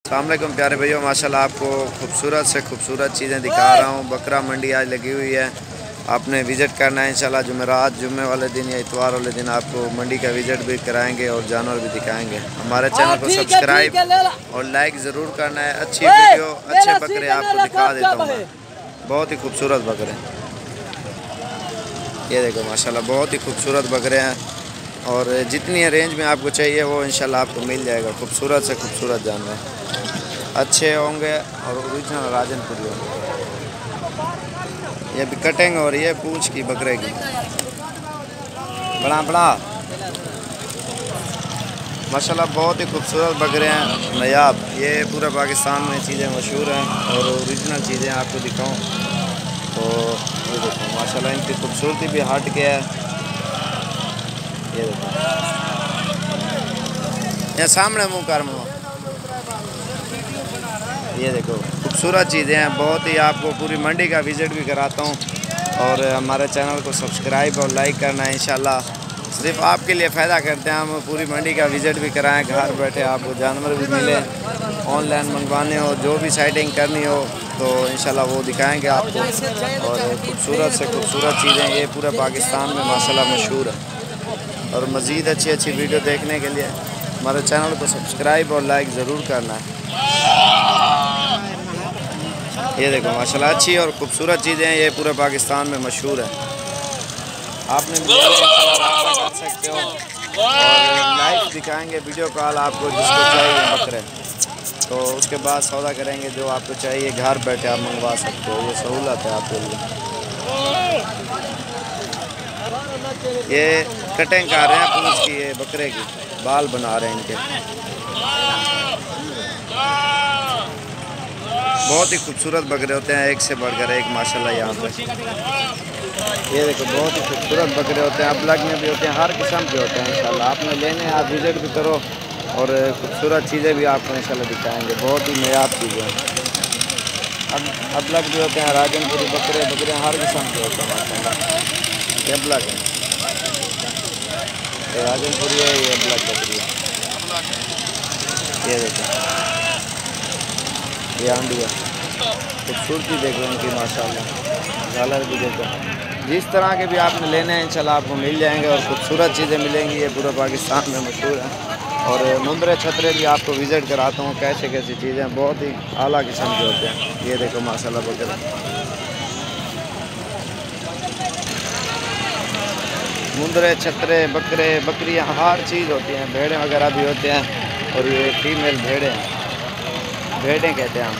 अस्सलाम वालेकुम प्यारे भैया, माशाल्लाह आपको खूबसूरत से खूबसूरत चीज़ें दिखा रहा हूँ। बकरा मंडी आज लगी हुई है, आपने विज़िट करना है इंशाल्लाह। जुमेरात जुम्मे वाले दिन या इतवार वाले दिन आपको मंडी का विज़िट भी कराएंगे और जानवर भी दिखाएंगे। हमारे चैनल को सब्सक्राइब और लाइक ज़रूर करना है। अच्छी वीडियो, अच्छे बकरे आपको दिखा देता हूँ मैं। बहुत ही खूबसूरत बकरे, ये देखो माशाल्लाह बहुत ही खूबसूरत बकरे हैं। और जितनी रेंज में आपको चाहिए वो इंशाल्लाह आपको मिल जाएगा। खूबसूरत से खूबसूरत जानवर अच्छे होंगे और ओरिजिनल राजनपुरी होंगे। ये भी कटिंग हो रही है पूंछ की बकरे की, बड़ा बड़ा माशाल्लाह बहुत ही खूबसूरत बकरे हैं नायाब। ये पूरे पाकिस्तान में चीज़ें मशहूर हैं और ओरिजिनल चीज़ें आपको दिखाऊं तो ये देखो माशाल्लाह इनकी खूबसूरती भी हट के है। ये देखो यहाँ सामने मुँह कर मुँह, ये देखो खूबसूरत चीज़ें हैं बहुत ही। आपको पूरी मंडी का विज़िट भी कराता हूँ और हमारे चैनल को सब्सक्राइब और लाइक करना है इंशाल्लाह। सिर्फ आपके लिए फ़ायदा करते हैं हम, पूरी मंडी का विज़िट भी कराएं, घर बैठे आपको जानवर भी मिले। ऑनलाइन मंगवाने हो, जो भी साइटिंग करनी हो तो इंशाल्लाह वो दिखाएंगे आपको। और खूबसूरत से खूबसूरत चीज़ें ये पूरे पाकिस्तान में माशाल्लाह मशहूर है। और मज़ीद अच्छी अच्छी वीडियो देखने के लिए हमारे चैनल को सब्सक्राइब और लाइक ज़रूर करना है। ये देखो माशाल्लाह अच्छी और ख़ूबसूरत चीज़ें हैं, ये पूरे पाकिस्तान में मशहूर है। आपने भी कर सकते हो और लाइव दिखाएंगे वीडियो कॉल आपको जिसको चाहिए बकरे, तो उसके बाद सौदा करेंगे। जो आपको चाहिए घर बैठे आप मंगवा सकते हो, ये सहूलत है आपके लिए। ये कटिंग कर रहे हैं पूंछ की, ये बकरे की बाल बना रहे हैं इनके। बहुत ही खूबसूरत बकरे होते हैं, एक से बढ़कर एक माशाल्लाह। यहाँ पर ये देखो बहुत ही खूबसूरत बकरे होते हैं, अबलग में भी होते हैं, हर किस्म के होते हैं इंशाल्लाह। आपने लेने आप विज़िट भी करो और खूबसूरत चीज़ें भी आपको इंशाल्लाह दिखाएंगे। बहुत ही नायाब चीज़ें हैं, अबलग भी होते हैं, राजनपुरी बकरे हर किस्म के होते हैं माशाल्लाह। ये अबलग है, ये राजनपुरी है, ये अबलग बकरी है। ये देखो ये आंडी है, खूबसूरती देखो इनकी माशाल्लाह। झालर भी देखो, जिस तरह के भी आपने लेने हैं इंशाल्लाह आपको मिल जाएंगे और खूबसूरत चीज़ें मिलेंगी। ये पूरे पाकिस्तान में मशहूर है। और मुंदरे छतरे भी आपको विज़िट कराता हूँ, कैसे कैसी चीज़ें बहुत ही आला किस्म के होते हैं। ये देखो माशाल्लाह बकरे, मुंदरे छतरे बकरे बकरियाँ हर चीज़ होती हैं, भेड़ें वगैरह भी होते हैं। और ये फीमेल भेड़ें कहते हैं हम।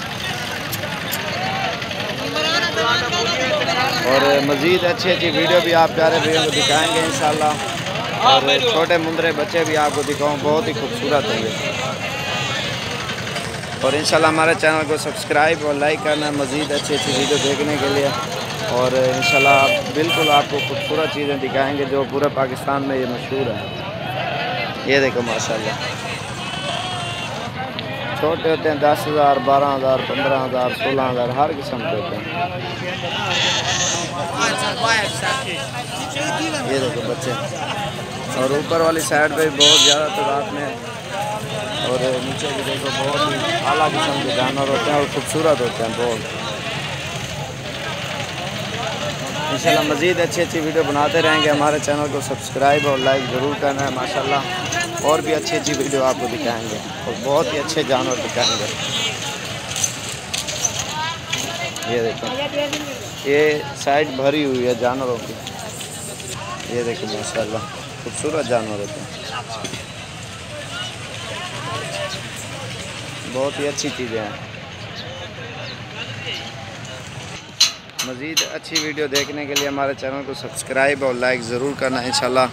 और मज़ीद अच्छी अच्छी वीडियो भी आप प्यारे भैया को दिखाएंगे इंशाल्लाह। और छोटे मुंदरे बच्चे भी आपको दिखाऊँ, बहुत ही खूबसूरत होंगे। और इंशाल्लाह हमारे चैनल को सब्सक्राइब और लाइक करना मज़ीद अच्छी अच्छी वीडियो देखने के लिए। और इंशाल्लाह बिल्कुल आपको खूबसूरत चीज़ें दिखाएंगे जो पूरे पाकिस्तान में ये मशहूर है। ये देखो माशाल्लाह छोटे होते हैं 10,000, 12,000, 15,000, 16,000 हर किस्म के होते हैं। ये देखो बच्चे, और ऊपर वाली साइड पे बहुत ज़्यादा तादाद में, और नीचे भी देखो बहुत ही आला किस्म के जानवर होते हैं और ख़ूबसूरत होते हैं बहुत। इंशाल्लाह मज़ीद अच्छी अच्छी वीडियो बनाते रहेंगे। हमारे चैनल को सब्सक्राइब और लाइक ज़रूर करना है माशाल्लाह। और भी अच्छी अच्छी वीडियो आपको दिखाएंगे और बहुत ही अच्छे जानवर दिखाएंगे। ये देखो ये साइड भरी हुई है जानवरों की, ये देखो माशाल्लाह खूबसूरत जानवर होते हैं, बहुत ही अच्छी चीज़ें हैं। मज़ीद अच्छी वीडियो देखने के लिए हमारे चैनल को सब्सक्राइब और लाइक ज़रूर करना इंशाल्लाह।